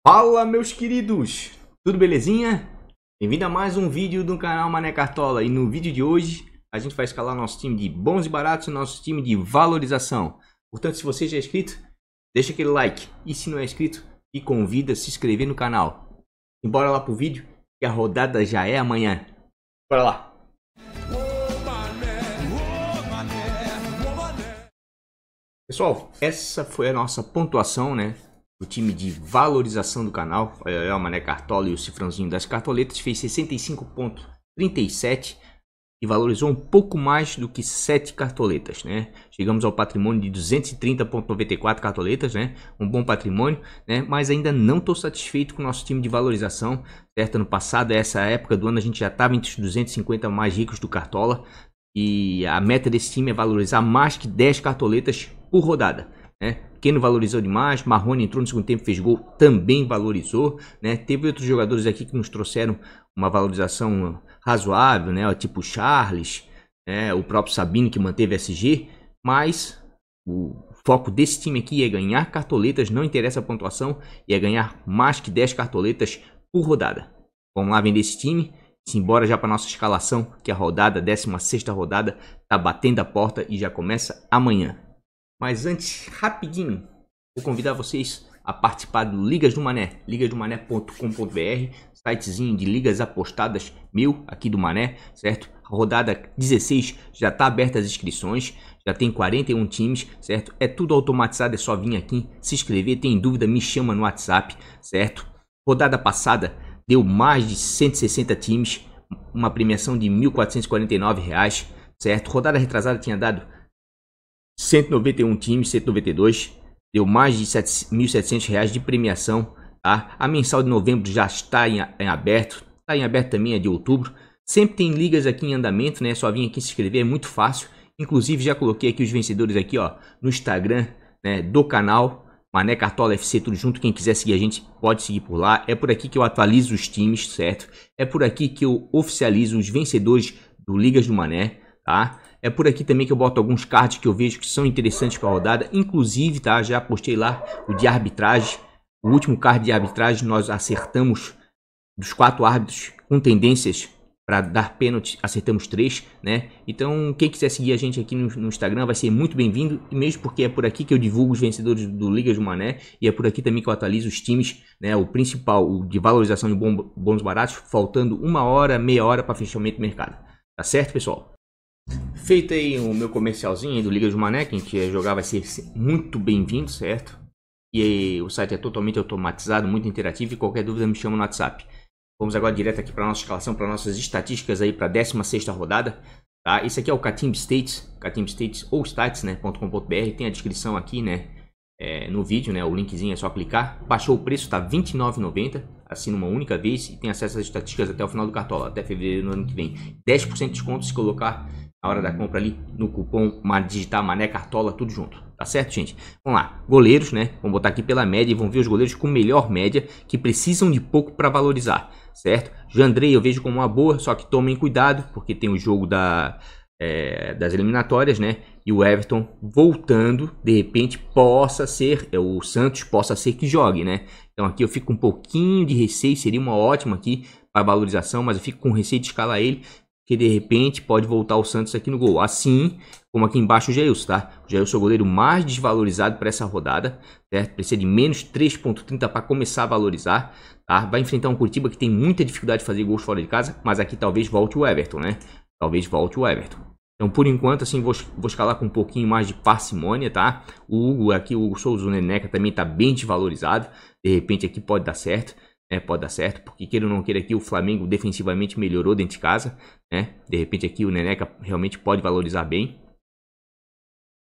Fala, meus queridos! Tudo belezinha? Bem-vindo a mais um vídeo do canal Mané Cartola. E no vídeo de hoje a gente vai escalar nosso time de bons e baratos e nosso time de valorização. Portanto, se você já é inscrito, deixa aquele like. E se não é inscrito, me convida a se inscrever no canal. E bora lá pro vídeo, que a rodada já é amanhã. Bora lá! Pessoal, essa foi a nossa pontuação, né? O time de valorização do canal. Olha, o Mané Cartola e o cifrãozinho das cartoletas fez 65,37 e valorizou um pouco mais do que 7 cartoletas, né? Chegamos ao patrimônio de 230,94 cartoletas, né? Um bom patrimônio, né? Mas ainda não estou satisfeito com o nosso time de valorização, certo? Ano passado, essa época do ano, a gente já estava entre os 250 mais ricos do Cartola e a meta desse time é valorizar mais que 10 cartoletas por rodada, né? Quem não valorizou demais, Marrone entrou no segundo tempo, fez gol, também valorizou, né? Teve outros jogadores aqui que nos trouxeram uma valorização razoável, né? Tipo Charles, né? O próprio Sabino que manteve SG, mas o foco desse time aqui é ganhar cartoletas, não interessa a pontuação, e é ganhar mais que 10 cartoletas por rodada. Vamos lá vender esse time, simbora já para nossa escalação, que a rodada, 16ª rodada, tá batendo a porta e já começa amanhã. Mas antes, rapidinho, vou convidar vocês a participar do Ligas do Mané, ligasdomané.com.br, sitezinho de ligas apostadas meu, aqui do Mané, certo? A rodada 16 já está aberta as inscrições, já tem 41 times, certo? É tudo automatizado, é só vir aqui, se inscrever, tem dúvida, me chama no WhatsApp, certo? Rodada passada deu mais de 160 times, uma premiação de R$ 1.449, certo? Rodada retrasada tinha dado 191 times, 192, deu mais de R$ 1.700 de premiação, tá? A mensal de novembro já está em aberto, está em aberto também a de outubro. Sempre tem ligas aqui em andamento, né? Só vir aqui se inscrever, é muito fácil. Inclusive já coloquei aqui os vencedores aqui, ó, no Instagram, né, do canal Mané Cartola FC, tudo junto. Quem quiser seguir a gente pode seguir por lá. É por aqui que eu atualizo os times, certo? É por aqui que eu oficializo os vencedores do Ligas do Mané, tá? É por aqui também que eu boto alguns cards que eu vejo que são interessantes para a rodada. Inclusive, tá? Já postei lá o de arbitragem. O último card de arbitragem nós acertamos dos 4 árbitros com tendências para dar pênalti, acertamos 3, né? Então, quem quiser seguir a gente aqui no Instagram vai ser muito bem-vindo. E mesmo porque é por aqui que eu divulgo os vencedores do Ligas do Mané. E é por aqui também que eu atualizo os times, né? O principal, o de valorização de bons baratos, faltando 1 hora, meia hora para fechamento do mercado. Tá certo, pessoal? Feito aí o meu comercialzinho do Ligas do Mané, quem quer jogar vai ser muito bem-vindo, certo? E aí, o site é totalmente automatizado, muito interativo, e qualquer dúvida me chama no WhatsApp. Vamos agora direto aqui para a nossa escalação, para nossas estatísticas aí para a 16ª rodada. Tá? Esse aqui é o Catimb States ou Stats, né, .com.br, tem a descrição aqui, né, no vídeo, né, o linkzinho é só clicar. Baixou o preço, tá R$ 29,90, assina uma única vez e tem acesso às estatísticas até o final do Cartola, até fevereiro do ano que vem. 10% de desconto se colocar na hora da compra ali no cupom, digitar Mané Cartola, tudo junto. Tá certo, gente? Vamos lá. Goleiros, né? Vamos botar aqui pela média e vamos ver os goleiros com melhor média que precisam de pouco para valorizar, certo? Jandrei eu vejo como uma boa, só que tomem cuidado porque tem o jogo das eliminatórias, né? E o Everton voltando, de repente possa ser, o Santos possa ser que jogue, né? Então aqui eu fico com um pouquinho de receio, seria uma ótima aqui para valorização, mas eu fico com receio de escalar ele, que de repente pode voltar o Santos aqui no gol. Assim como aqui embaixo o Jailson, tá? O Jailson é o goleiro mais desvalorizado para essa rodada, certo? Precisa de menos 3,30 para começar a valorizar, tá? Vai enfrentar um Curitiba que tem muita dificuldade de fazer gols fora de casa, mas aqui talvez volte o Everton, né? Talvez volte o Everton. Então, por enquanto, assim, vou escalar com um pouquinho mais de parcimônia, tá? O Hugo aqui, o Hugo Souza, o Neneca também tá bem desvalorizado. De repente aqui pode dar certo. Pode dar certo, porque queira ou não queira aqui, o Flamengo defensivamente melhorou dentro de casa, né? De repente aqui o Neneca realmente pode valorizar bem.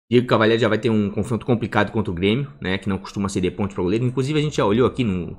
Diego Cavalieri já vai ter um confronto complicado contra o Grêmio, né? Que não costuma ceder pontos para o goleiro. Inclusive a gente já olhou aqui no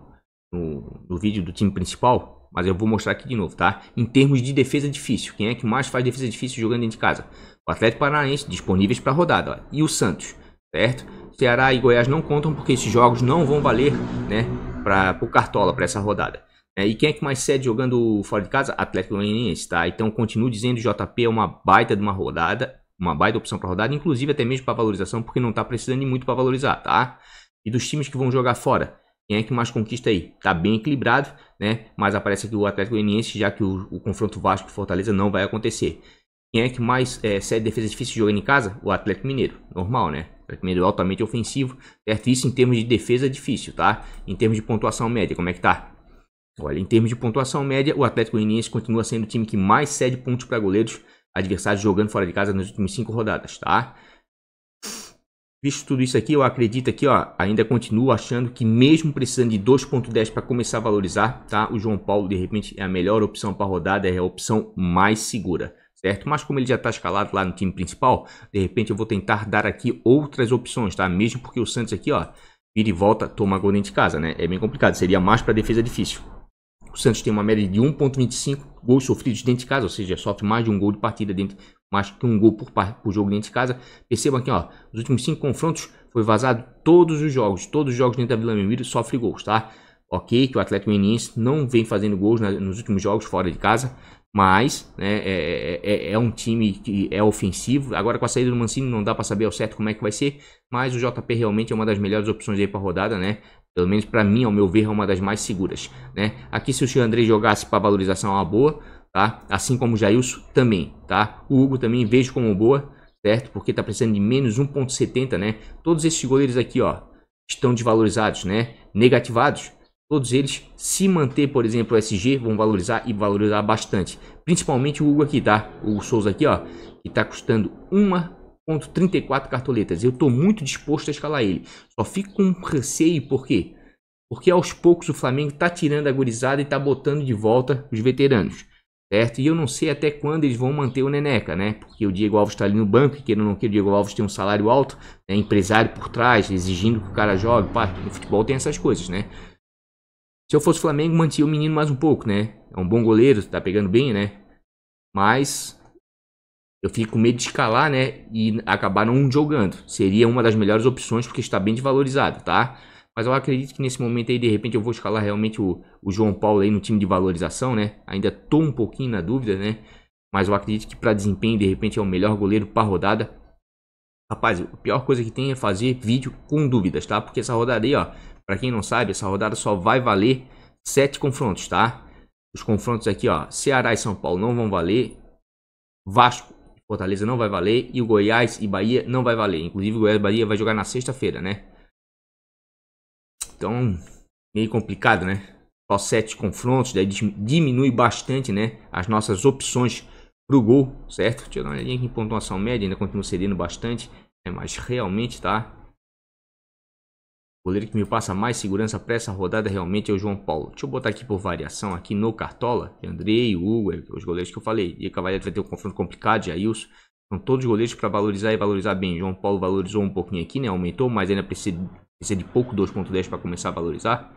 vídeo do time principal, mas eu vou mostrar aqui de novo, tá? Em termos de defesa difícil, quem é que mais faz defesa difícil jogando dentro de casa? O Atlético Paranaense, disponíveis para a rodada, ó. E o Santos, certo? Ceará e Goiás não contam porque esses jogos não vão valer, né? Para o Cartola, para essa rodada. E quem é que mais cede jogando fora de casa? Atlético Goianiense, tá? Então continuo dizendo, JP é uma baita de uma rodada, uma baita opção para rodada, inclusive até mesmo para valorização, porque não está precisando de muito para valorizar, tá? E dos times que vão jogar fora, Quem é que mais conquista aí? Tá bem equilibrado, né? Mas aparece aqui o Atlético Goianiense, já que o confronto Vasco e Fortaleza não vai acontecer. Quem é que mais cede defesa difícil jogando em casa? O Atlético Mineiro. Normal, né? O Atlético Mineiro é altamente ofensivo, certo? Isso em termos de defesa difícil, tá? Em termos de pontuação média, como é que tá? Olha, em termos de pontuação média, o Atlético Goianiense continua sendo o time que mais cede pontos para goleiros adversários jogando fora de casa nas últimas 5 rodadas, tá? Visto tudo isso aqui, eu acredito aqui, ó, ainda continuo achando que mesmo precisando de 2.10 para começar a valorizar, tá? O João Paulo, de repente, é a melhor opção para rodada, é a opção mais segura, certo? Mas como ele já está escalado lá no time principal, de repente eu vou tentar dar aqui outras opções, tá? Mesmo porque o Santos aqui, ó, vira e volta, toma gol dentro de casa, né? É bem complicado, seria mais para defesa difícil. O Santos tem uma média de 1.25 gols sofridos dentro de casa, ou seja, sofre mais de um gol de partida dentro, mais que um gol por jogo dentro de casa. Percebam aqui, ó, os últimos 5 confrontos foi vazado todos os jogos dentro da Vila Belmiro sofre gols, tá? Ok, que o Atlético Goianiense não vem fazendo gols nos últimos jogos fora de casa, mas né, é um time que é ofensivo. Agora com a saída do Mancini não dá para saber ao certo como é que vai ser, mas o JP realmente é uma das melhores opções aí para rodada, né? Pelo menos para mim, ao meu ver, é uma das mais seguras, né? Aqui se o Xandrei jogasse para valorização é uma boa, tá? Assim como o Jailson também, tá? O Hugo também vejo como boa, certo? Porque tá precisando de menos 1.70, né? Todos esses goleiros aqui, ó, estão desvalorizados, né? Negativados. Todos eles, se manter, por exemplo, o SG, vão valorizar e valorizar bastante. Principalmente o Hugo aqui, tá? O Souza aqui, ó, que tá custando 1.34 cartoletas. Eu tô muito disposto a escalar ele. Só fico com receio, por quê? Porque aos poucos o Flamengo tá tirando a gurizada e tá botando de volta os veteranos, certo? E eu não sei até quando eles vão manter o Neneca, né? Porque o Diego Alves tá ali no banco, e querendo ou não que o Diego Alves tem um salário alto, né? Empresário por trás, exigindo que o cara jogue. Pá, no futebol tem essas coisas, né? Se eu fosse o Flamengo, mantinha o menino mais um pouco, né? É um bom goleiro, tá pegando bem, né? Mas eu fico com medo de escalar, né? E acabar não jogando. Seria uma das melhores opções, porque está bem desvalorizado, tá? Mas eu acredito que nesse momento aí, de repente, eu vou escalar realmente o João Paulo aí no time de valorização, né? Ainda tô um pouquinho na dúvida, né? Mas eu acredito que para desempenho, de repente, é o melhor goleiro para rodada. Rapaz, a pior coisa que tem é fazer vídeo com dúvidas, tá? Porque essa rodada aí, ó, para quem não sabe, essa rodada só vai valer 7 confrontos, tá? Os confrontos aqui, ó, Ceará e São Paulo não vão valer. Vasco e Fortaleza não vai valer. E o Goiás e Bahia não vai valer. Inclusive o Goiás e Bahia vai jogar na sexta-feira, né? Então, meio complicado, né? Só 7 confrontos, daí diminui bastante, né? As nossas opções pro gol, certo? Deixa eu dar uma olhadinha aqui em pontuação média, ainda continua cedendo bastante, né? Mas realmente, tá? O goleiro que me passa mais segurança para essa rodada realmente é o João Paulo. Deixa eu botar aqui por variação, aqui no Cartola, Andrei, Hugo, os goleiros que eu falei. E Cavaleiro vai ter um confronto complicado, Jailson. São todos goleiros para valorizar e valorizar bem. João Paulo valorizou um pouquinho aqui, né? Aumentou, mas ainda precisa de pouco 2.10 para começar a valorizar,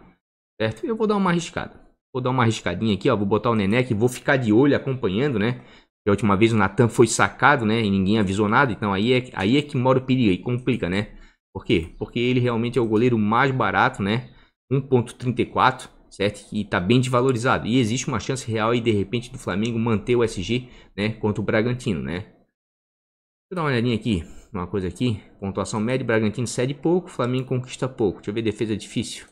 certo? Eu vou dar uma arriscada. Vou dar uma arriscadinha aqui, ó. Vou botar o Neneca e vou ficar de olho acompanhando, né? Porque a última vez o Natan foi sacado, né? E ninguém avisou nada. Então aí é que mora o perigo, aí complica, né? Por quê? Porque ele realmente é o goleiro mais barato, né? 1.34, certo? E tá bem desvalorizado. E existe uma chance real aí, de repente, do Flamengo manter o SG, né? Contra o Bragantino, né? Deixa eu dar uma olhadinha aqui, uma coisa aqui. Pontuação média, Bragantino cede pouco, Flamengo conquista pouco. Deixa eu ver, defesa difícil.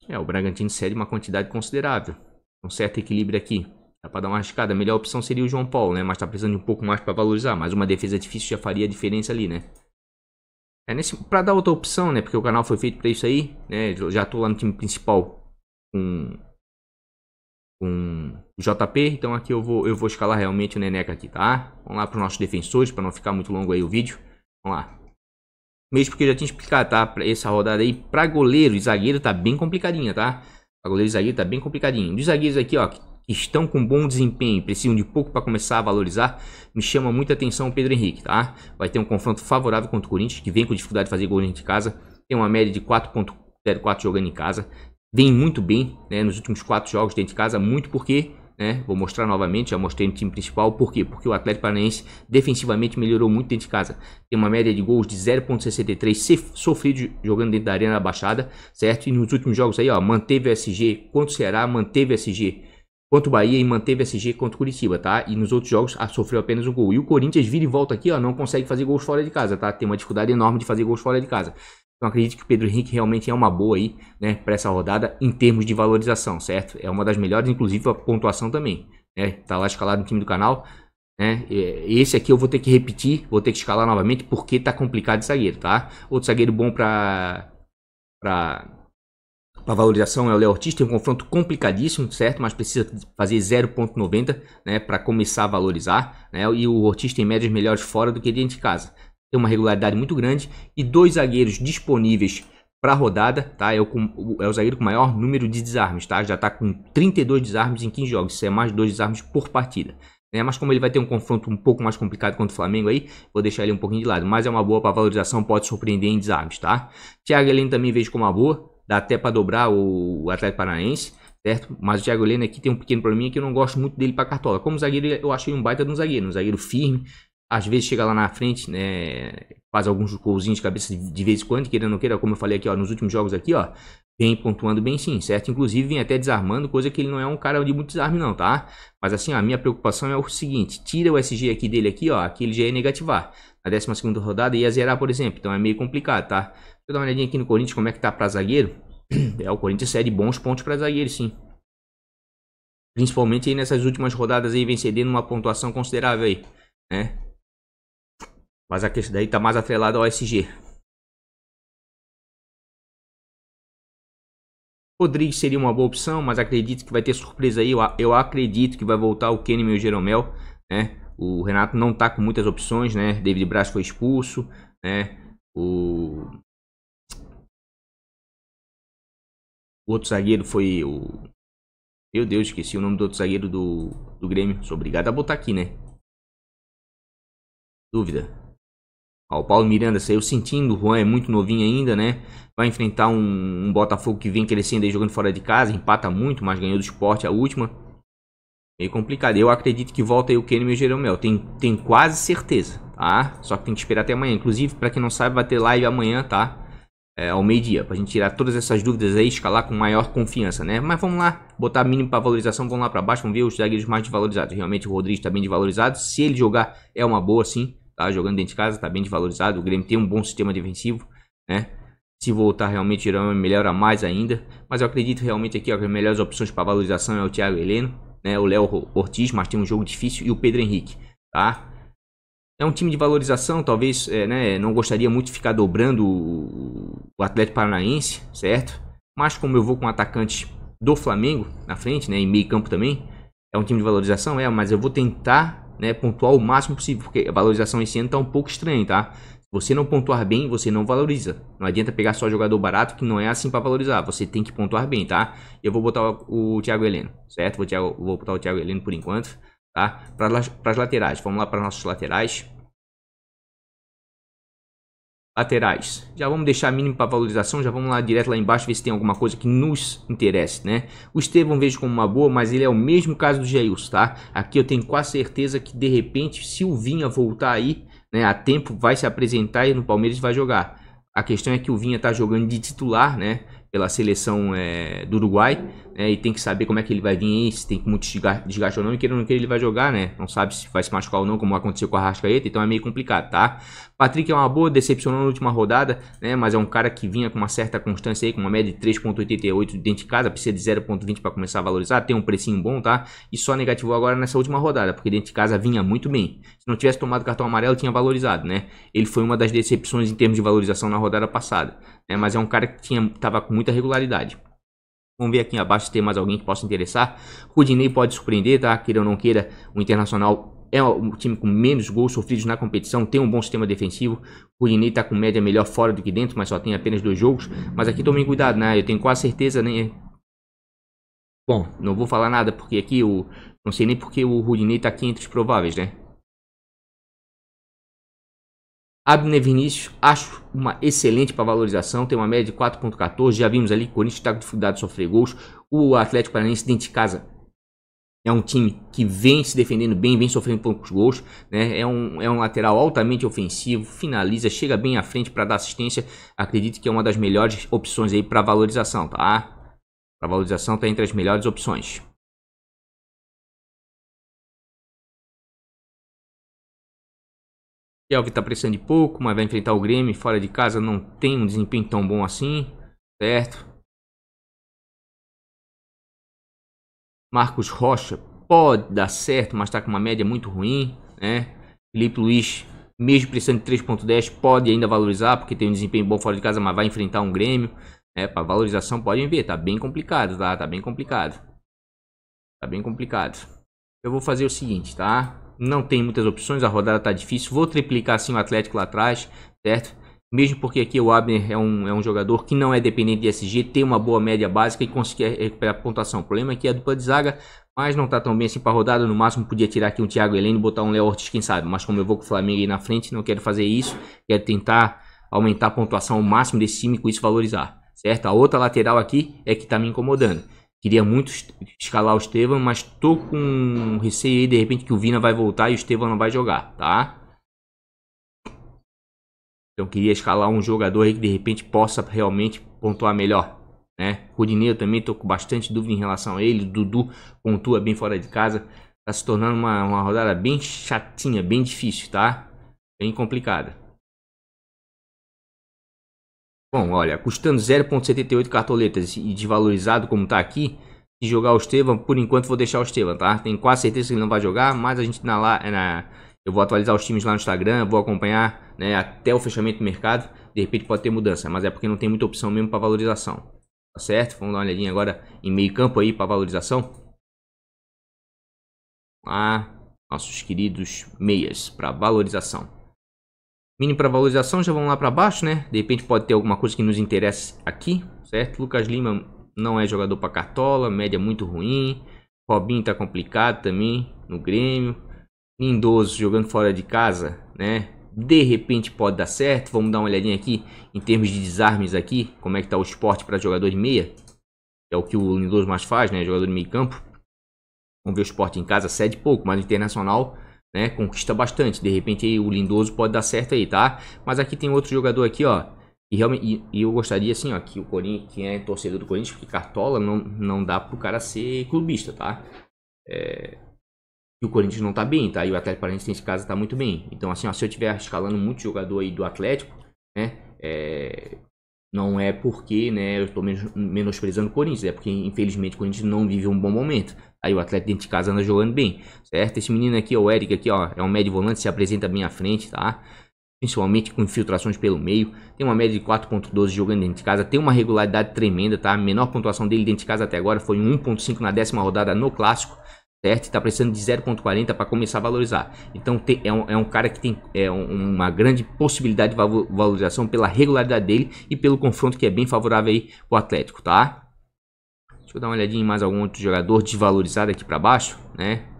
O Bragantino cede uma quantidade considerável. Um certo equilíbrio aqui. Dá pra dar uma arriscada. A melhor opção seria o João Paulo, né? Mas tá precisando de um pouco mais para valorizar. Mas uma defesa difícil já faria a diferença ali, né? Pra dar outra opção, né? Porque o canal foi feito pra isso aí, né? Eu já tô lá no time principal com o JP. Então aqui eu vou escalar realmente o Neneca aqui, tá? Vamos lá pros nossos defensores, pra não ficar muito longo aí o vídeo. Vamos lá. Mesmo porque eu já tinha explicado, tá? Pra essa rodada aí, pra goleiro e zagueiro tá bem complicadinha, tá? Pra goleiro e zagueiro tá bem complicadinho. Dos zagueiros aqui, ó, que estão com bom desempenho, precisam de pouco para começar a valorizar, me chama muita atenção o Pedro Henrique, tá? Vai ter um confronto favorável contra o Corinthians, que vem com dificuldade de fazer gol dentro de casa, tem uma média de 4.04 jogando em casa, vem muito bem, né, nos últimos 4 jogos dentro de casa, muito porque, né, vou mostrar novamente, já mostrei no time principal, por quê? Porque o Atlético Paranaense defensivamente melhorou muito dentro de casa, tem uma média de gols de 0.63 sofrido jogando dentro da Arena da Baixada, certo? E nos últimos jogos aí, ó, manteve o SG contra o Ceará, manteve o SG contra o Bahia e manteve SG contra o Curitiba, tá? E nos outros jogos sofreu apenas um gol. E o Corinthians vira e volta aqui, ó, não consegue fazer gols fora de casa, tá? Tem uma dificuldade enorme de fazer gols fora de casa. Então acredito que o Pedro Henrique realmente é uma boa aí, né, para essa rodada em termos de valorização, certo? É uma das melhores, inclusive a pontuação também, né? Tá lá escalado no time do canal, né? Esse aqui eu vou ter que repetir, vou ter que escalar novamente porque tá complicado de zagueiro, tá? Outro zagueiro bom para valorização é o Léo Ortiz, tem um confronto complicadíssimo, certo? Mas precisa fazer 0,90, né, para começar a valorizar, né? E o Ortiz tem médias melhores fora do que dentro de casa. Tem uma regularidade muito grande e 2 zagueiros disponíveis para a rodada, tá? É o zagueiro com maior número de desarmes, tá? Já está com 32 desarmes em 15 jogos, isso é mais de 2 desarmes por partida. Né? Mas como ele vai ter um confronto um pouco mais complicado contra o Flamengo aí, vou deixar ele um pouquinho de lado. Mas é uma boa para valorização, pode surpreender em desarmes, tá? Thiago Heleno também vejo como uma boa, dá até para dobrar o Atlético Paranaense, certo? Mas o Thiago Heleno aqui tem um pequeno probleminha que eu não gosto muito dele para cartola. Como zagueiro, eu achei um baita de um zagueiro firme. Às vezes chega lá na frente, né, faz alguns golzinhos de cabeça de vez em quando, queira ou não queira, como eu falei aqui, ó, nos últimos jogos aqui, ó, vem pontuando bem sim, certo? Inclusive vem até desarmando, coisa que ele não é um cara de muito desarme não, tá? Mas assim, ó, a minha preocupação é o seguinte, tira o SG aqui dele aqui, ó, aqui ele já ia negativar. Na 12ª rodada ia zerar, por exemplo, então é meio complicado, tá? Deixa eu dar uma olhadinha aqui no Corinthians, como é que tá pra zagueiro. O Corinthians cede bons pontos pra zagueiro, sim. Principalmente aí nessas últimas rodadas aí, vem cedendo uma pontuação considerável aí, né? Mas a questão daí tá mais atrelada ao SG. Rodrigues seria uma boa opção, mas acredito que vai ter surpresa aí. Eu acredito que vai voltar o Kahneman e o Jeromel, né? O Renato não tá com muitas opções, né? David Braz foi expulso, né? O outro zagueiro foi o... Meu Deus, esqueci o nome do outro zagueiro do Grêmio. Sou obrigado a botar aqui, né? Dúvida. Ó, o Paulo Miranda saiu sentindo, o Juan é muito novinho ainda, né? Vai enfrentar um Botafogo que vem crescendo aí jogando fora de casa, empata muito, mas ganhou do Sport a última. Meio complicado. Eu acredito que volta aí o Kahneman e o Jeromel. Tem quase certeza, tá? Só que tem que esperar até amanhã. Inclusive, pra quem não sabe, vai ter live amanhã, tá? Ao meio-dia, pra gente tirar todas essas dúvidas aí, escalar com maior confiança, né? Mas vamos lá, botar mínimo pra valorização, vamos lá pra baixo, vamos ver os zagueiros mais desvalorizados. Realmente o Rodrigues tá bem desvalorizado. Se ele jogar, é uma boa sim, tá? Jogando dentro de casa, tá bem desvalorizado. O Grêmio tem um bom sistema defensivo, né? Se voltar realmente, Jeromel melhora mais ainda. Mas eu acredito realmente aqui, ó, que as melhores opções para valorização é o Thiago Heleno, né? O Léo Ortiz, mas tem um jogo difícil, e o Pedro Henrique, tá? É um time de valorização, talvez, né, não gostaria muito de ficar dobrando o Atlético Paranaense, certo? Mas como eu vou com atacantes do Flamengo na frente, né, em meio campo também, é um time de valorização, mas eu vou tentar, né, pontuar o máximo possível, porque a valorização esse ano tá um pouco estranha, tá? Se você não pontuar bem, você não valoriza. Não adianta pegar só jogador barato, que não é assim para valorizar. Você tem que pontuar bem, tá? Eu vou botar o Thiago Heleno, certo? Vou botar o Thiago Heleno por enquanto. Tá? Para as laterais, vamos lá para nossos laterais. Laterais, já vamos deixar mínimo para valorização, já vamos lá direto lá embaixo ver se tem alguma coisa que nos interesse, né? O Estevão vejo como uma boa, mas ele é o mesmo caso do Jailson, tá? Aqui eu tenho quase certeza que de repente, se o Vinha voltar aí, né, a tempo, vai se apresentar e no Palmeiras vai jogar. A questão é que o Vinha tá jogando de titular, né? Pela seleção do Uruguai, né, e tem que saber como é que ele vai vir aí, se tem muito desgaste ou não, e querendo ou não querer ele vai jogar, né? Não sabe se vai se machucar ou não, como aconteceu com a Arrascaeta, então é meio complicado, tá? Patrick é uma boa, decepcionou na última rodada, né? Mas é um cara que vinha com uma certa constância aí, com uma média de 3,88 dentro de casa, precisa de 0,20 para começar a valorizar, tem um precinho bom, tá? E só negativou agora nessa última rodada, porque dentro de casa vinha muito bem. Se não tivesse tomado cartão amarelo, tinha valorizado, né? Ele foi uma das decepções em termos de valorização na rodada passada, né? Mas é um cara que tava com muita regularidade. Vamos ver aqui abaixo se tem mais alguém que possa interessar. Rudinei pode surpreender, tá? Queira ou não queira, o Internacional é um time com menos gols sofridos na competição, tem um bom sistema defensivo. O Rudinei tá com média melhor fora do que dentro, mas só tem apenas 2 jogos. Mas aqui tomem cuidado, né? Eu tenho quase certeza, né? Bom, não vou falar nada, porque aqui não sei nem porque o Rudinei tá aqui entre os prováveis, né? Abner Vinícius, acho uma excelente para valorização, tem uma média de 4,14, já vimos ali que o Corinthians está com dificuldade de sofrer gols. O Atlético Paranaense dentro de casa é um time que vem se defendendo bem, vem sofrendo poucos gols, né? É um lateral altamente ofensivo, finaliza, chega bem à frente para dar assistência. Acredito que é uma das melhores opções aí para valorização, tá? Para valorização está entre as melhores opções. Kelvin tá precisando de pouco, mas vai enfrentar o Grêmio. Fora de casa não tem um desempenho tão bom assim, certo? Marcos Rocha pode dar certo, mas tá com uma média muito ruim, né? Felipe Luiz, mesmo precisando de 3.10, pode ainda valorizar, porque tem um desempenho bom fora de casa, mas vai enfrentar um Grêmio. Para valorização, podem ver, tá bem complicado, tá? Tá bem complicado. Tá bem complicado. Eu vou fazer o seguinte, tá? Não tem muitas opções, a rodada tá difícil. Vou triplicar assim o Atlético lá atrás, certo? Mesmo porque aqui o Abner é um jogador que não é dependente de SG, tem uma boa média básica e consegue recuperar a pontuação. O problema é que é a dupla de zaga, mas não tá tão bem assim pra rodada. No máximo podia tirar aqui um Thiago Heleno e botar um Léo Ortiz, quem sabe. Mas como eu vou com o Flamengo aí na frente, não quero fazer isso. Quero tentar aumentar a pontuação ao máximo desse time e com isso valorizar, certo? A outra lateral aqui é que tá me incomodando. Queria muito escalar o Estevam, mas tô com receio aí de repente que o Vina vai voltar e o Estevam não vai jogar, tá? Então queria escalar um jogador aí que de repente possa realmente pontuar melhor, né? Rodinei também tô com bastante dúvida em relação a ele. Dudu pontua bem fora de casa. Tá se tornando uma rodada bem chatinha, bem difícil, tá? Bem complicada. Bom, olha, custando 0.78 cartoletas e desvalorizado como tá aqui, se jogar o Estevam, por enquanto vou deixar o Estevam, tá? Tenho quase certeza que ele não vai jogar, mas a gente eu vou atualizar os times lá no Instagram, vou acompanhar, né, até o fechamento do mercado. De repente pode ter mudança, mas é porque não tem muita opção mesmo para valorização. Tá certo? Vamos dar uma olhadinha agora em meio campo aí para valorização. Ah, nossos queridos meias para valorização. Mínimo para valorização, já vamos lá para baixo, né? De repente pode ter alguma coisa que nos interesse aqui, certo? Lucas Lima não é jogador para cartola, média muito ruim. Robinho tá complicado também no Grêmio. Lindoso jogando fora de casa, né? De repente pode dar certo. Vamos dar uma olhadinha aqui em termos de desarmes aqui, como é que tá o esporte para jogador de meia. É o que o Lindoso mais faz, né? Jogador de meio campo. Vamos ver o esporte em casa, cede pouco, mas no Internacional, né, conquista bastante. De repente aí, o Lindoso pode dar certo aí, tá? Mas aqui tem outro jogador aqui, ó. E realmente eu gostaria assim, ó, que o Corinthians, quem é torcedor do Corinthians, porque cartola não dá pro cara ser clubista, tá? E o Corinthians não tá bem, tá? E o Atlético Paranaense nesse caso tá muito bem. Então assim, ó, se eu tiver escalando muito jogador aí do Atlético, né, não é porque, né, eu estou menosprezando o Corinthians, é porque infelizmente o Corinthians não vive um bom momento. Aí o Atlético dentro de casa anda jogando bem, certo? Esse menino aqui, o Eric aqui, ó, é um médio volante, se apresenta bem à frente, tá? Principalmente com infiltrações pelo meio. Tem uma média de 4.12 jogando dentro de casa, tem uma regularidade tremenda, tá? A menor pontuação dele dentro de casa até agora foi 1.5 na 10ª rodada no Clássico, certo? Tá precisando de 0.40 para começar a valorizar. Então é um cara que tem uma grande possibilidade de valorização pela regularidade dele e pelo confronto que é bem favorável aí pro Atlético, tá? Deixa eu dar uma olhadinha em mais algum outro jogador desvalorizado aqui para baixo, né?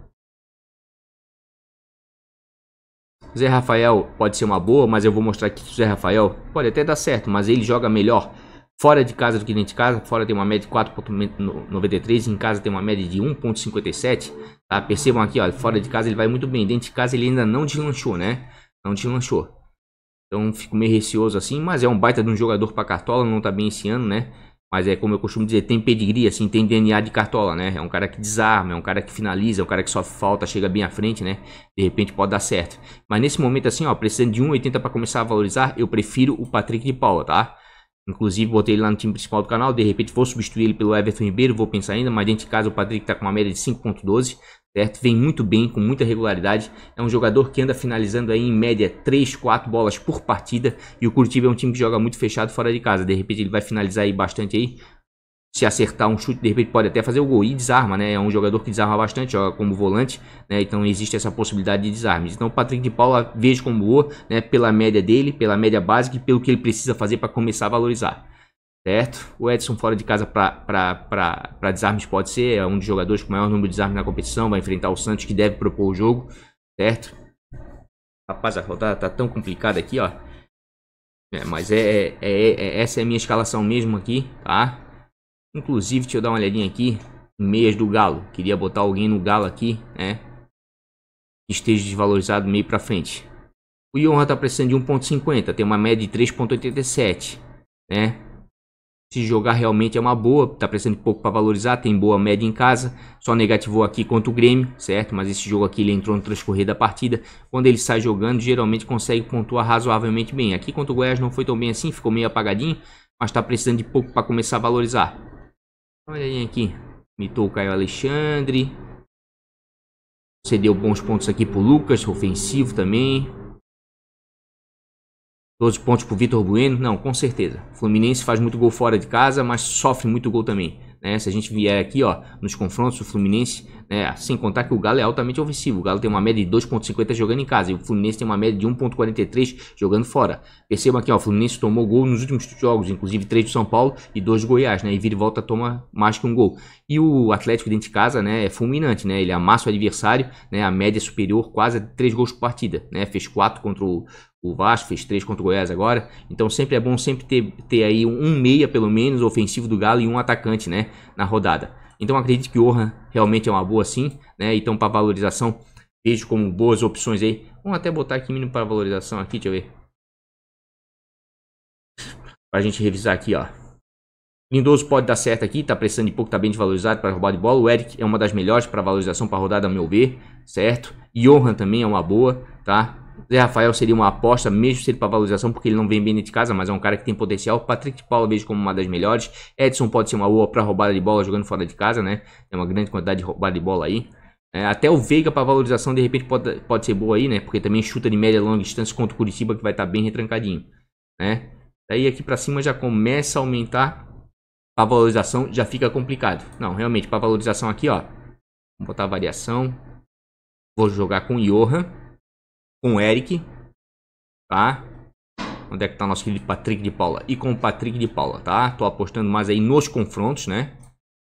Zé Rafael pode ser uma boa, mas eu vou mostrar aqui que o Zé Rafael pode até dar certo, mas ele joga melhor fora de casa do que dentro de casa. Fora tem uma média de 4.93, em casa tem uma média de 1.57, tá? Percebam aqui, ó, fora de casa ele vai muito bem, dentro de casa ele ainda não deslanchou, né? Não deslanchou. Então fico meio receoso assim, mas é um baita de um jogador para cartola, não tá bem esse ano, né? Mas é como eu costumo dizer, tem pedigree, assim, tem DNA de cartola, né? É um cara que desarma, é um cara que finaliza, é um cara que sofre falta, chega bem à frente, né? De repente pode dar certo. Mas nesse momento assim, ó, precisando de 1,80 para começar a valorizar, eu prefiro o Patrick de Paula, tá? Inclusive botei ele lá no time principal do canal, de repente vou substituir ele pelo Everton Ribeiro, vou pensar ainda, mas dentro de casa o Patrick tá com uma média de 5.12, certo? Vem muito bem, com muita regularidade, é um jogador que anda finalizando aí em média 3, 4 bolas por partida, e o Curitiba é um time que joga muito fechado fora de casa, de repente ele vai finalizar aí bastante aí, se acertar um chute, de repente pode até fazer o gol, e desarma, né? É um jogador que desarma bastante, joga como volante, né? Então existe essa possibilidade de desarmes. Então o Patrick de Paula vejo como boa, né? Pela média dele, pela média básica e pelo que ele precisa fazer para começar a valorizar, certo? O Edson fora de casa para desarmes pode ser, é um dos jogadores com maior número de desarmes na competição, vai enfrentar o Santos que deve propor o jogo, certo? Rapaz, a rodada tá tão complicada aqui, ó. Mas essa é a minha escalação mesmo aqui, tá? Inclusive, deixa eu dar uma olhadinha aqui em meias do Galo. Queria botar alguém no Galo aqui, né? Que esteja desvalorizado meio pra frente. O Johan tá precisando de 1.50, tem uma média de 3.87, né? Se jogar realmente é uma boa, tá precisando de pouco para valorizar, tem boa média em casa, só negativou aqui contra o Grêmio, certo? Mas esse jogo aqui ele entrou no transcorrer da partida, quando ele sai jogando geralmente consegue pontuar razoavelmente bem. Aqui contra o Goiás não foi tão bem assim, ficou meio apagadinho, mas tá precisando de pouco para começar a valorizar. Olha aí aqui, mitou o Caio Alexandre, cedeu bons pontos aqui pro Lucas, ofensivo também. 12 pontos pro Vitor Bueno, não, com certeza. O Fluminense faz muito gol fora de casa, mas sofre muito gol também, né? Se a gente vier aqui, ó, nos confrontos do Fluminense, né, sem contar que o Galo é altamente ofensivo. O Galo tem uma média de 2,50 jogando em casa e o Fluminense tem uma média de 1,43 jogando fora. Percebam aqui, ó, o Fluminense tomou gol nos últimos jogos, inclusive 3 do São Paulo e 2 do Goiás, né? E vira e volta toma mais que um gol. E o Atlético dentro de casa, né, é fulminante, né? Ele amassa o adversário, né? A média superior quase a 3 gols por partida, né? Fez 4 contra o Vasco, fez 3 contra o Goiás agora. Então sempre é bom sempre ter aí um meia, pelo menos, ofensivo do Galo e um atacante, né, na rodada. Então acredito que o Orhan realmente é uma boa sim, né? Então para valorização, vejo como boas opções aí. Vamos até botar aqui mínimo para valorização aqui, deixa eu ver. Pra gente revisar aqui, ó. Lindoso pode dar certo aqui, tá precisando de pouco, tá bem desvalorizado para roubar de bola. O Eric é uma das melhores para valorização para rodada, a meu ver, certo? Johan também é uma boa, tá? Zé Rafael seria uma aposta, mesmo se ele para valorização, porque ele não vem bem dentro de casa, mas é um cara que tem potencial. Patrick de Paula vejo como uma das melhores. Edson pode ser uma boa para roubada de bola jogando fora de casa, né? Tem uma grande quantidade de roubada de bola aí. Até o Veiga para valorização de repente pode ser boa aí, né? Porque também chuta de média e longa distância contra o Curitiba, que vai estar bem retrancadinho, né? Daí aqui para cima já começa a aumentar. Para valorização já fica complicado. Não, realmente, para valorização aqui, ó. Vou botar a variação. Vou jogar com o Johan. Com o Eric. Tá? Onde é que tá nosso querido Patrick de Paula? E com o Patrick de Paula, tá? Tô apostando mais aí nos confrontos, né?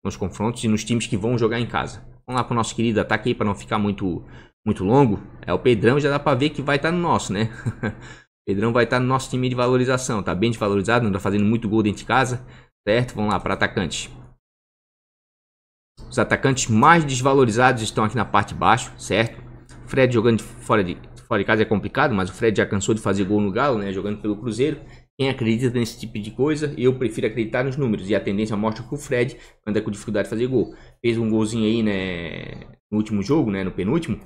Nos confrontos e nos times que vão jogar em casa. Vamos lá pro nosso querido ataque aí para não ficar muito longo. É o Pedrão, já dá para ver que vai estar no nosso, né? Pedrão vai estar no nosso time de valorização. Tá bem desvalorizado, não tá fazendo muito gol dentro de casa. Certo? Vamos lá para atacante. Os atacantes mais desvalorizados estão aqui na parte de baixo, certo? O Fred jogando fora de casa é complicado, mas o Fred já cansou de fazer gol no Galo, né? Jogando pelo Cruzeiro. Quem acredita nesse tipo de coisa, eu prefiro acreditar nos números. E a tendência mostra que o Fred anda com dificuldade de fazer gol. Fez um golzinho aí, né? No último jogo, né? No penúltimo.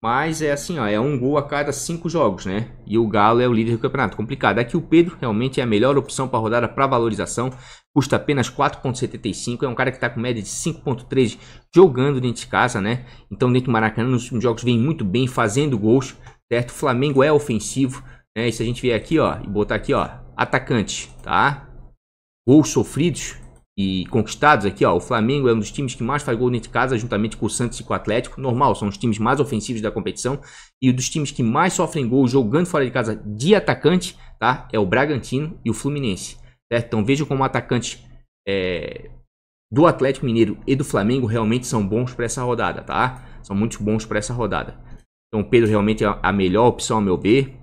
Mas é assim, ó, é um gol a cada 5 jogos, né? E o Galo é o líder do campeonato. Complicado. Aqui o Pedro realmente é a melhor opção para rodada para valorização. Custa apenas 4,75. É um cara que está com média de 5,3 jogando dentro de casa, né? Então dentro do Maracanã, nos últimos jogos, vem muito bem, fazendo gols, certo? O Flamengo é ofensivo, né? E se a gente vier aqui, ó, e botar aqui, ó, atacante, tá? Gols sofridos e conquistados aqui, ó, o Flamengo é um dos times que mais faz gol dentro de casa, juntamente com o Santos e com o Atlético. Normal, são os times mais ofensivos da competição. E um dos times que mais sofrem gol jogando fora de casa de atacante, tá? É o Bragantino e o Fluminense, certo? Então vejam como atacantes do Atlético Mineiro e do Flamengo realmente são bons para essa rodada, tá? São muito bons para essa rodada. Então o Pedro realmente é a melhor opção, ao meu ver.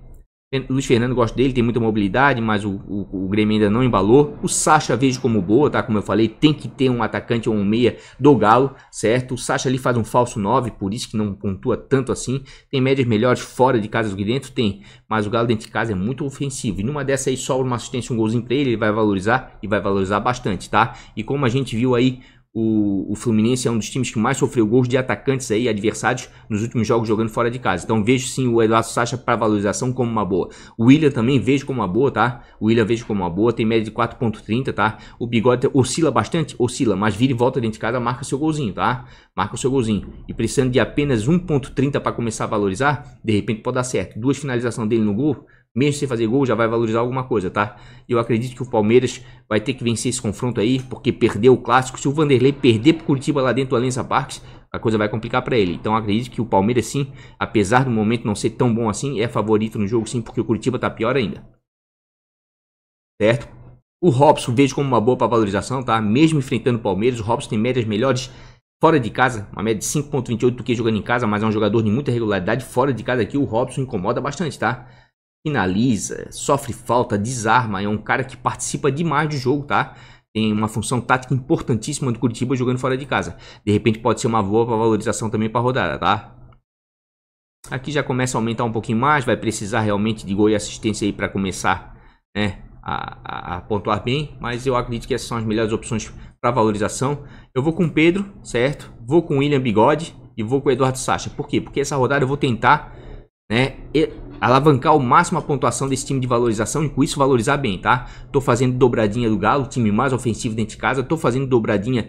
Luiz Fernando, gosto dele, tem muita mobilidade, mas o Grêmio ainda não embalou. O Sacha vejo como boa, tá? Como eu falei, tem que ter um atacante ou um meia do Galo, certo? O Sacha ali faz um falso 9, por isso que não pontua tanto assim. Tem médias melhores fora de casa do que dentro? Tem, mas o Galo dentro de casa é muito ofensivo. E numa dessa aí, sobra uma assistência, um golzinho pra ele, ele vai valorizar e vai valorizar bastante, tá? E como a gente viu aí, o Fluminense é um dos times que mais sofreu gols de atacantes aí, adversários, nos últimos jogos jogando fora de casa. Então vejo sim o Eduardo Sacha para valorização como uma boa. O William também vejo como uma boa, tá? O William vejo como uma boa, tem média de 4,30, tá? O Bigode oscila bastante? Oscila, mas vira e volta dentro de casa, marca seu golzinho, tá? Marca o seu golzinho. E precisando de apenas 1,30 para começar a valorizar, de repente pode dar certo. 2 finalizações dele no gol, mesmo sem fazer gol, já vai valorizar alguma coisa, tá? Eu acredito que o Palmeiras vai ter que vencer esse confronto aí, porque perdeu o clássico. Se o Vanderlei perder pro Curitiba lá dentro do Allianz Parque, a coisa vai complicar para ele. Então acredito que o Palmeiras sim, apesar do momento não ser tão bom assim, é favorito no jogo sim, porque o Curitiba tá pior ainda. Certo? O Robson vejo como uma boa para valorização, tá? Mesmo enfrentando o Palmeiras, o Robson tem médias melhores fora de casa, uma média de 5,28 do que jogando em casa, mas é um jogador de muita regularidade. Fora de casa aqui, o Robson incomoda bastante, tá? Finaliza, sofre falta, desarma, é um cara que participa demais do jogo, tá? Tem uma função tática importantíssima do Curitiba jogando fora de casa. De repente pode ser uma boa para valorização também para rodada, tá? Aqui já começa a aumentar um pouquinho mais, vai precisar realmente de gol e assistência aí para começar, né, a pontuar bem, mas eu acredito que essas são as melhores opções para valorização. Eu vou com o Pedro, certo? Vou com o William Bigode e vou com o Eduardo Sacha. Por quê? Porque essa rodada eu vou tentar, né, alavancar ao máximo a pontuação desse time de valorização e com isso valorizar bem, tá? Tô fazendo dobradinha do Galo, time mais ofensivo dentro de casa. Tô fazendo dobradinha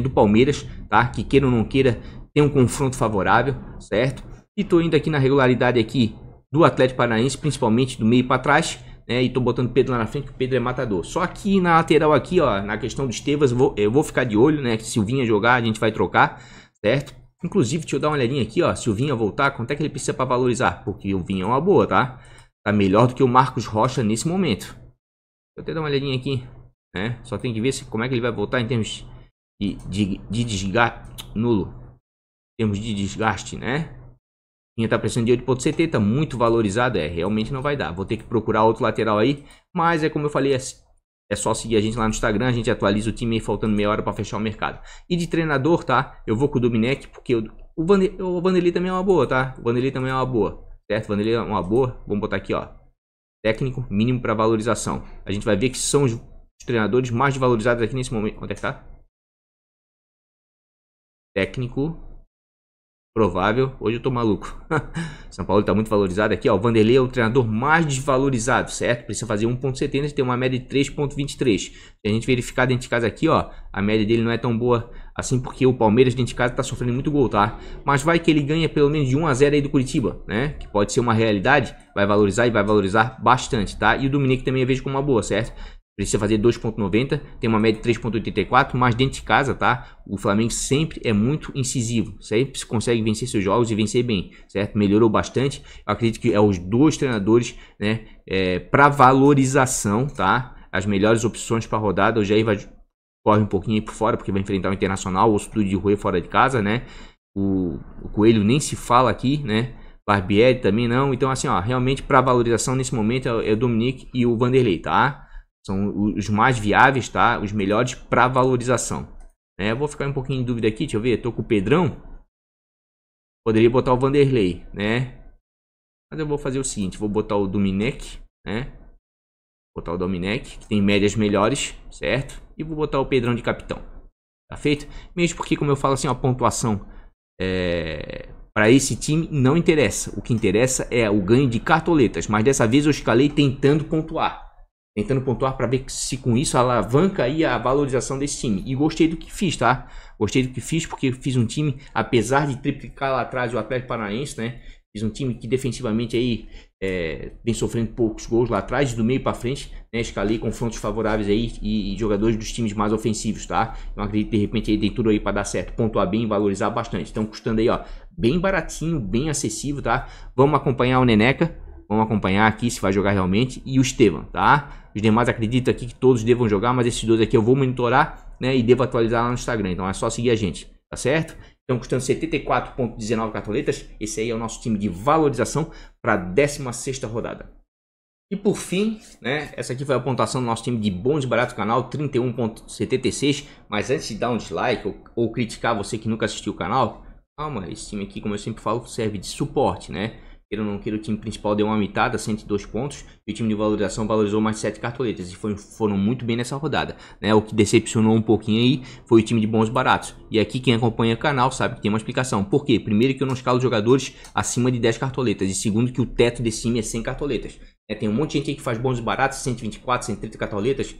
do Palmeiras, tá? Que queira ou não queira, tem um confronto favorável, certo? E tô indo aqui na regularidade aqui do Atlético Paranaense, principalmente do meio para trás, né? E tô botando o Pedro lá na frente, que o Pedro é matador. Só aqui na lateral aqui, ó, na questão do Estevas, eu vou ficar de olho, né? Que se o Vinha jogar, a gente vai trocar, certo? Inclusive, deixa eu dar uma olhadinha aqui, ó. Se o Vinha voltar, quanto é que ele precisa para valorizar? Porque o Vinha é uma boa, tá? Tá melhor do que o Marcos Rocha nesse momento. Deixa eu até dar uma olhadinha aqui, né? Só tem que ver como é que ele vai voltar em termos de desgaste nulo. Em termos de desgaste, né? Vinha tá precisando de 8.70, muito valorizado. Realmente não vai dar. Vou ter que procurar outro lateral aí. Mas é como eu falei, é só seguir a gente lá no Instagram, a gente atualiza o time aí faltando meia hora para fechar o mercado. E de treinador, tá? Eu vou com o Domenech, porque o Vanderlei também é uma boa, tá? O Vanderlei também é uma boa, certo? O Vanderlei é uma boa. Vamos botar aqui, ó. Técnico, mínimo para valorização. A gente vai ver que são os treinadores mais valorizados aqui nesse momento. Onde é que tá? Técnico. Provável. Hoje eu tô maluco. São Paulo tá muito valorizado aqui, ó. O Vanderlei é o treinador mais desvalorizado, certo? Precisa fazer 1.70 e tem uma média de 3.23. Se a gente verificar dentro de casa aqui, ó, a média dele não é tão boa assim, porque o Palmeiras dentro de casa tá sofrendo muito gol, tá? Mas vai que ele ganha pelo menos de 1-0 aí do Curitiba, né? Que pode ser uma realidade. Vai valorizar e vai valorizar bastante, tá? E o Domenech também eu vejo como uma boa, certo? Precisa fazer 2.90, tem uma média de 3.84, mas dentro de casa, tá? O Flamengo sempre é muito incisivo, sempre consegue vencer seus jogos e vencer bem, certo? Melhorou bastante, eu acredito que é os dois treinadores, né? Para valorização, tá? As melhores opções para rodada. O Jair vai corre um pouquinho aí por fora, porque vai enfrentar o Internacional, o Estúdio de Rui fora de casa, né? O Coelho nem se fala aqui, né? Barbieri também não, então assim, ó, realmente para valorização nesse momento é o Domenech e o Vanderlei, tá? São os mais viáveis, tá? Os melhores para valorização. Eu vou ficar um pouquinho em dúvida aqui, deixa eu ver. Tô com o Pedrão. Poderia botar o Vanderlei, né? Mas eu vou fazer o seguinte, vou botar o Domenech, né? Botar o Domenech, que tem médias melhores, certo? E vou botar o Pedrão de capitão. Tá feito? Mesmo porque, como eu falo assim, a pontuação para esse time não interessa. O que interessa é o ganho de cartoletas. Mas dessa vez eu escalei tentando pontuar. Para ver se com isso alavanca aí a valorização desse time. E gostei do que fiz, tá? Gostei do que fiz porque fiz um time, apesar de triplicar lá atrás o Atlético Paranaense, né? Fiz um time que defensivamente aí vem sofrendo poucos gols lá atrás, do meio para frente, né? Escalei confrontos favoráveis aí e jogadores dos times mais ofensivos, tá? Então acredito que de repente aí tem tudo aí para dar certo, pontuar bem e valorizar bastante. Estão custando aí, ó, bem baratinho, bem acessível, tá? Vamos acompanhar o Neneca. Vamos acompanhar aqui se vai jogar realmente. E o Estevam, tá? Os demais acredito aqui que todos devam jogar, mas esses dois aqui eu vou monitorar, né? E devo atualizar lá no Instagram. Então é só seguir a gente, tá certo? Então custando 74.19 cartoletas. Esse aí é o nosso time de valorização para a 16ª rodada. E por fim, né? Essa aqui foi a pontuação do nosso time de bons e baratos do canal, 31.76. Mas antes de dar um dislike ou criticar você que nunca assistiu o canal, calma, esse time aqui, como eu sempre falo, serve de suporte, né? Queira ou não queira, o time principal deu uma mitada, 102 pontos. E o time de valorização valorizou mais 7 cartoletas. E foram muito bem nessa rodada, né? O que decepcionou um pouquinho aí foi o time de bons baratos. E aqui quem acompanha o canal sabe que tem uma explicação. Por quê? Primeiro que eu não escalo jogadores acima de 10 cartoletas. E segundo que o teto desse time é 100 cartoletas. Tem um monte de gente aí que faz bons e baratos, 124, 130 cartoletas.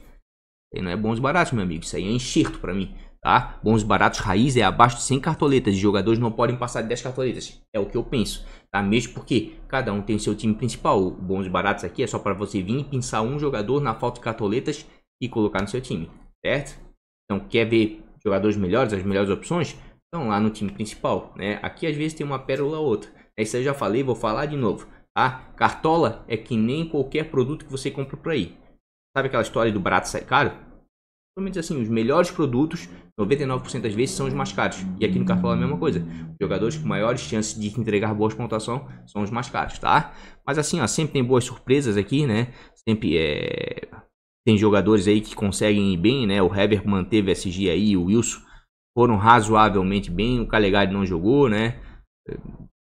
Isso não é bons e baratos, meu amigo. Isso aí é enxerto pra mim. Tá? Bons baratos raiz é abaixo de 100 cartoletas e jogadores não podem passar de 10 cartoletas. É o que eu penso, tá? Mesmo porque cada um tem o seu time principal. O bons baratos aqui é só para você vir e pensar um jogador na falta de cartoletas e colocar no seu time, certo? Então, quer ver jogadores melhores, as melhores opções? Estão lá no time principal, né? Aqui às vezes tem uma pérola ou outra. Isso eu já falei, vou falar de novo, tá? Cartola é que nem qualquer produto que você compra por aí. Sabe aquela história do barato sai caro? Pelo menos assim, os melhores produtos, 99% das vezes, são os mais caros. E aqui no Cartola é a mesma coisa. Os jogadores com maiores chances de entregar boas pontuações são os mais caros, tá? Mas assim, ó, sempre tem boas surpresas aqui, né? Sempre tem jogadores aí que conseguem ir bem, né? O Heber manteve SG aí, o Wilson foram razoavelmente bem. O Calegari não jogou, né?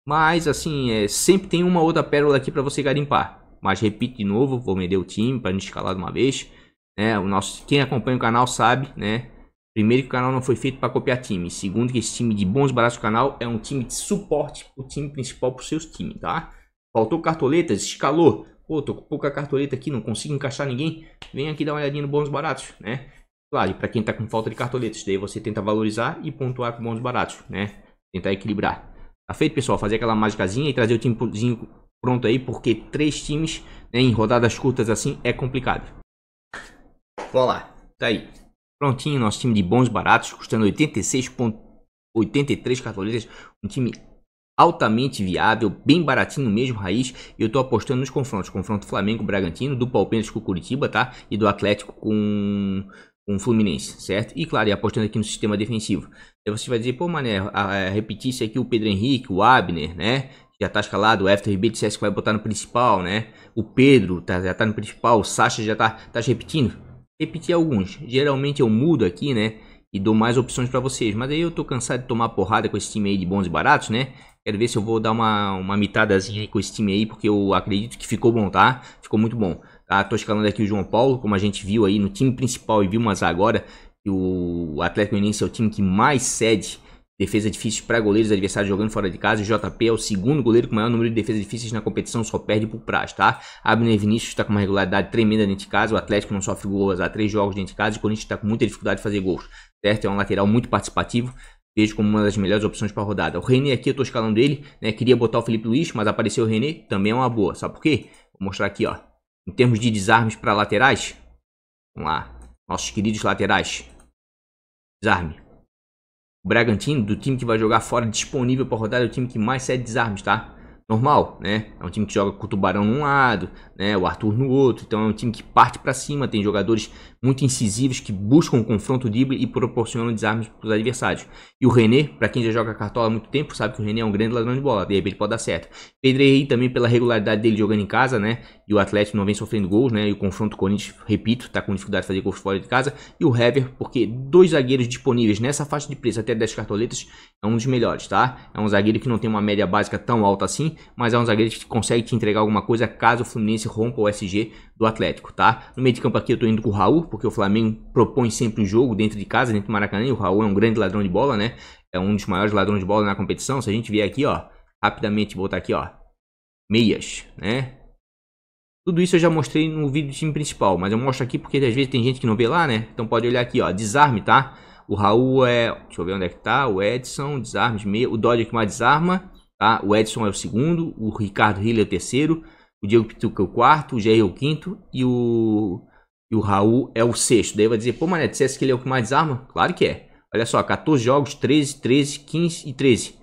Mas assim, sempre tem uma outra pérola aqui para você garimpar. mas repito de novo, vou vender o time para não escalar de uma vez, né? Quem acompanha o canal sabe, né? Primeiro, que o canal não foi feito para copiar time. Segundo, que esse time de bons baratos do canal é um time de suporte para o time principal, para os seus times, tá? Faltou cartoletas, escalou. Pô, tô com pouca cartoleta aqui, não consigo encaixar ninguém. Vem aqui dar uma olhadinha no bons baratos, né? Claro, e para quem tá com falta de cartoletas, daí você tenta valorizar e pontuar com bons baratos, né? Tentar equilibrar. Tá feito, pessoal? Fazer aquela mágicazinha e trazer o timezinho pronto aí, porque 3 times, né, em rodadas curtas assim é complicado. Vamos lá, tá aí. Prontinho, nosso time de bons baratos, custando 86,83 cartoletas. Um time altamente viável, bem baratinho mesmo, raiz. Eu tô apostando nos confrontos. Confronto Flamengo-Bragantino, do Palmeiras com o Curitiba, tá? E do Atlético com o Fluminense, certo? E claro, e apostando aqui no sistema defensivo. Aí você vai dizer, pô, mané, repetisse aqui o Pedro Henrique, o Abner, né? Já tá escalado, o Everton Ribeiro dissesse que vai botar no principal, né? O Pedro já tá no principal, o Sacha já tá repetindo. Repetir alguns. Geralmente eu mudo aqui, né? E dou mais opções para vocês. Mas aí eu tô cansado de tomar porrada com esse time aí de bons e baratos, né? Quero ver se eu vou dar uma mitadazinha aí com esse time aí, porque eu acredito que ficou bom, tá? Ficou muito bom. Tá? Tô escalando aqui o João Paulo, como a gente viu aí no time principal e vimos agora que o Atlético Goianiense é o time que mais cede defesa difícil para goleiros adversários jogando fora de casa. O JP é o segundo goleiro com o maior número de defesas difíceis na competição, só perde pro Praz, tá? Abner Vinícius está com uma regularidade tremenda dentro de casa. O Atlético não sofre gols há 3 jogos dentro de casa. E o Corinthians está com muita dificuldade de fazer gols, certo? É um lateral muito participativo. Vejo como uma das melhores opções para a rodada. O René aqui eu tô escalando ele, né? Queria botar o Felipe Luiz, mas apareceu o René, também é uma boa. Sabe por quê? Vou mostrar aqui, ó. Em termos de desarmes para laterais, vamos lá. Nossos queridos laterais. Desarme. O Bragantino, do time que vai jogar fora disponível para rodada, é o time que mais cede desarmes, tá? Normal, né? É um time que joga com o Tubarão num lado, né? O Arthur no outro. Então é um time que parte para cima, tem jogadores muito incisivos que buscam o confronto drible e proporcionam desarmes para os adversários. E o René, para quem já joga cartola há muito tempo, sabe que o René é um grande ladrão de bola, de repente pode dar certo. Pedro Henrique também pela regularidade dele jogando em casa, né? E o Atlético não vem sofrendo gols, né? E o confronto Corinthians, repito, tá com dificuldade de fazer gols fora de casa. E o Hever, porque 2 zagueiros disponíveis nessa faixa de preço até 10 cartoletas é um dos melhores, tá? É um zagueiro que não tem uma média básica tão alta assim, mas é um zagueiro que consegue te entregar alguma coisa caso o Fluminense rompa o SG do Atlético, tá? No meio de campo aqui eu tô indo com o Raul, porque o Flamengo propõe sempre um jogo dentro de casa, dentro do Maracanã, e o Raul é um grande ladrão de bola, né? É um dos maiores ladrões de bola na competição. Se a gente vier aqui, ó, rapidamente botar aqui, ó, meias, né? Tudo isso eu já mostrei no vídeo do time principal, mas eu mostro aqui porque às vezes tem gente que não vê lá, né? Então pode olhar aqui, ó, desarme, tá? O Raul é, deixa eu ver onde é que tá, o Edson, desarmes, meia, o Dodge que mais desarma, tá? O Edson é o segundo, o Ricardo Hiller é o terceiro, o Diego Pituca é o quarto, o Jair é o quinto e o Raul é o sexto. Daí vai dizer, pô, mané, dissesse que ele é o que mais desarma? Claro que é. Olha só, 14 jogos, 13, 13, 15 e 13.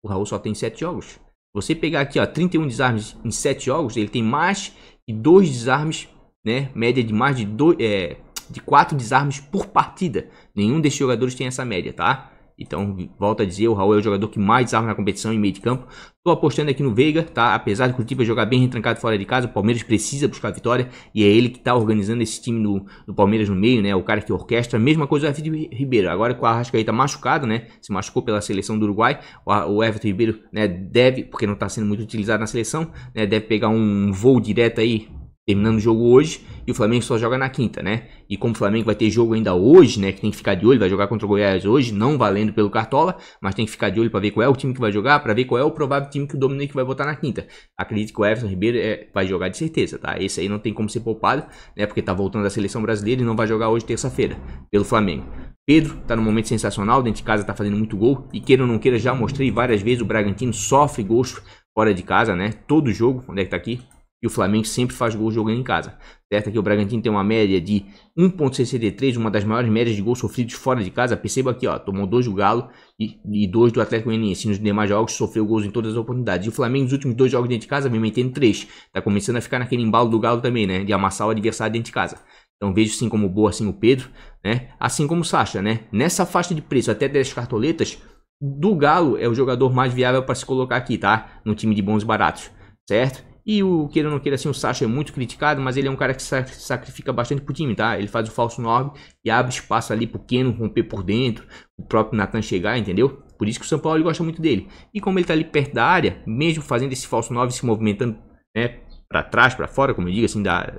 O Raul só tem 7 jogos. Você pegar aqui, ó, 31 desarmes em 7 jogos, ele tem mais de 2 desarmes, né? Média de mais de 4 desarmes por partida. Nenhum desses jogadores tem essa média, tá? Então, volto a dizer, o Raul é o jogador que mais desarma na competição em meio de campo. Tô apostando aqui no Veiga, tá? Apesar do Curitiba jogar bem retrancado fora de casa, o Palmeiras precisa buscar a vitória. E é ele que tá organizando esse time do Palmeiras no meio, né? O cara que orquestra. Mesma coisa o Everton Ribeiro. Agora com o Arrascaeta machucado, né? Se machucou pela seleção do Uruguai. O Everton Ribeiro, né, deve, porque não tá sendo muito utilizado na seleção, né? Deve pegar um voo direto aí, terminando o jogo hoje, e o Flamengo só joga na quinta, né? E como o Flamengo vai ter jogo ainda hoje, né? Que tem que ficar de olho, vai jogar contra o Goiás hoje, não valendo pelo Cartola, mas tem que ficar de olho para ver qual é o time que vai jogar, para ver qual é o provável time que o Dominique vai botar na quinta. Acredito que o Everton Ribeiro vai jogar de certeza, tá? Esse aí não tem como ser poupado, né? Porque tá voltando da seleção brasileira e não vai jogar hoje, terça-feira, pelo Flamengo. Pedro tá num momento sensacional, dentro de casa tá fazendo muito gol, e queira ou não queira, já mostrei várias vezes, o Bragantino sofre gols fora de casa, né? Todo jogo, onde é que tá aqui? E o Flamengo sempre faz gol jogando em casa, certo? Aqui o Bragantino tem uma média de 1,63, uma das maiores médias de gols sofridos fora de casa. Perceba aqui, ó, tomou 2 do Galo e 2 do Atlético Goianiense. Nos demais jogos sofreu gols em todas as oportunidades. E o Flamengo nos últimos 2 jogos dentro de casa vem metendo 3. Tá começando a ficar naquele embalo do Galo também, né? De amassar o adversário dentro de casa. Então vejo sim como boa assim o Pedro, né? Assim como o Sacha, né? Nessa faixa de preço até 10 cartoletas, do Galo é o jogador mais viável para se colocar aqui, tá? No time de bons e baratos, certo? E o queira ou não queira assim, o Sacha é muito criticado, mas ele é um cara que sacrifica bastante pro time, tá? Ele faz o falso 9 e abre espaço ali pro Keno romper por dentro, o próprio Natan chegar, entendeu? Por isso que o São Paulo gosta muito dele. E como ele tá ali perto da área, mesmo fazendo esse falso 9, se movimentando, né, para trás, para fora, como eu digo assim, da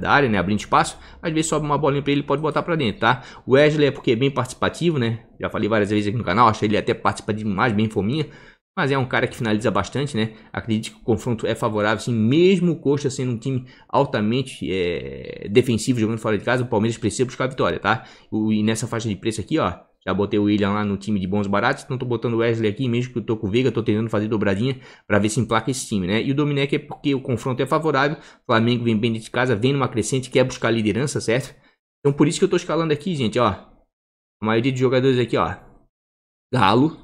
área, né, abrindo espaço. Às vezes sobe uma bolinha para ele, pode botar para dentro, tá? O Wesley é porque é bem participativo, né? Já falei várias vezes aqui no canal, acho ele até participa demais, bem fominha. Mas é um cara que finaliza bastante, né? Acredito que o confronto é favorável, sim, mesmo o Coxa sendo um time altamente defensivo, jogando fora de casa, o Palmeiras precisa buscar a vitória, tá? E nessa faixa de preço aqui, ó, já botei o William lá no time de bons baratos, então tô botando o Wesley aqui, mesmo que eu tô com o Veiga, tô tentando fazer dobradinha para ver se emplaca esse time, né? E o Domenech é porque o confronto é favorável, o Flamengo vem bem de casa, vem numa crescente, quer buscar a liderança, certo? Então por isso que eu tô escalando aqui, gente, ó. A maioria dos jogadores aqui, ó. Galo,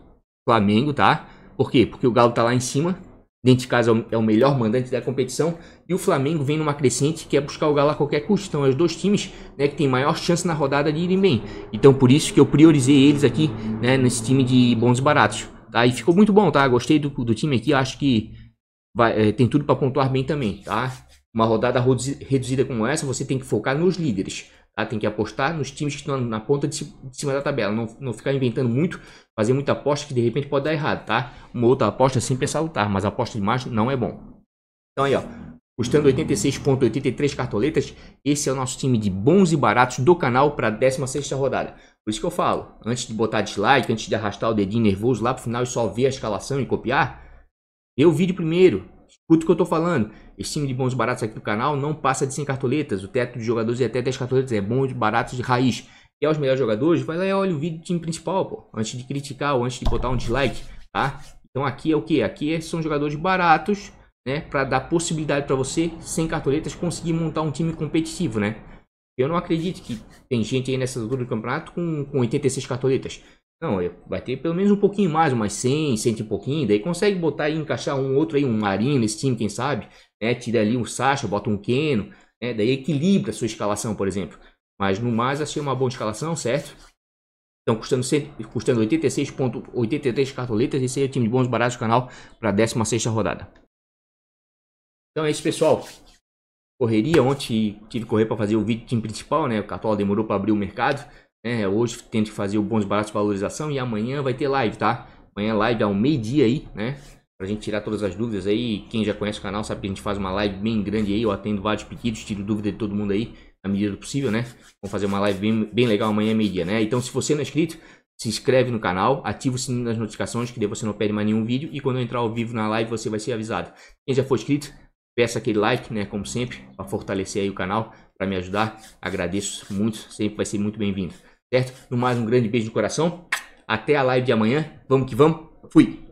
Flamengo, tá? Por quê? Porque o Galo tá lá em cima, dentro de casa é o melhor mandante da competição, e o Flamengo vem numa crescente, que é buscar o Galo a qualquer custo. Então é os dois times, né, que tem maior chance na rodada de irem bem. Então por isso que eu priorizei eles aqui, né, nesse time de bons e baratos, tá? E ficou muito bom, tá? Gostei do time aqui, acho que tem tudo para pontuar bem também, tá? Uma rodada reduzida como essa, você tem que focar nos líderes, tá? Tem que apostar nos times que estão na ponta de cima da tabela, não ficar inventando muito, fazer muita aposta que de repente pode dar errado, tá? Uma outra aposta sempre é salutar, mas a aposta demais não é bom. Então aí, ó, custando 86,83 cartoletas, esse é o nosso time de bons e baratos do canal para a 16ª rodada. Por isso que eu falo, antes de botar dislike, antes de arrastar o dedinho nervoso lá pro final e só ver a escalação e copiar, vê o vídeo primeiro, escuta o que eu tô falando. Esse time de bons e baratos aqui do canal não passa de 100 cartoletas, o teto de jogadores é até 10 cartoletas, é bons e baratos de raiz. Quer os melhores jogadores? Vai lá e olha o vídeo do time principal, pô, antes de criticar ou antes de botar um dislike, tá? Então aqui é o que? Aqui são jogadores baratos, né, para dar possibilidade para você, sem cartoletas, conseguir montar um time competitivo, né? Eu não acredito que tem gente aí nessa altura do campeonato com 86 cartoletas. Não, vai ter pelo menos um pouquinho mais, umas 100 e pouquinho, daí consegue botar e encaixar um outro aí, um Marinho nesse time, quem sabe, né? Tira ali um Sacha, bota um Keno, né? Daí equilibra a sua escalação, por exemplo. Mas no mais, achei uma boa escalação, certo? Então, custando 86,83 cartoletas, esse aí é o time de bons baratos do canal para a 16ª rodada. Então é isso, pessoal. Correria, ontem tive que correr para fazer o vídeo do time principal, né? O Cartola demorou para abrir o mercado. Hoje tento fazer o bons baratos de valorização e amanhã vai ter live, tá? Amanhã live ao meio-dia aí, né? Pra gente tirar todas as dúvidas aí. Quem já conhece o canal sabe que a gente faz uma live bem grande aí. Eu atendo vários pedidos, tiro dúvida de todo mundo aí, na medida do possível, né? Vamos fazer uma live bem legal amanhã meio-dia, né? Então se você não é inscrito, se inscreve no canal, ativa o sininho das notificações, que daí você não perde mais nenhum vídeo. E quando eu entrar ao vivo na live, você vai ser avisado. Quem já for inscrito, peça aquele like, né? Como sempre, para fortalecer aí o canal, para me ajudar. Agradeço muito, sempre vai ser muito bem-vindo. Certo? No mais, um grande beijo no coração. Até a live de amanhã. Vamos que vamos. Fui!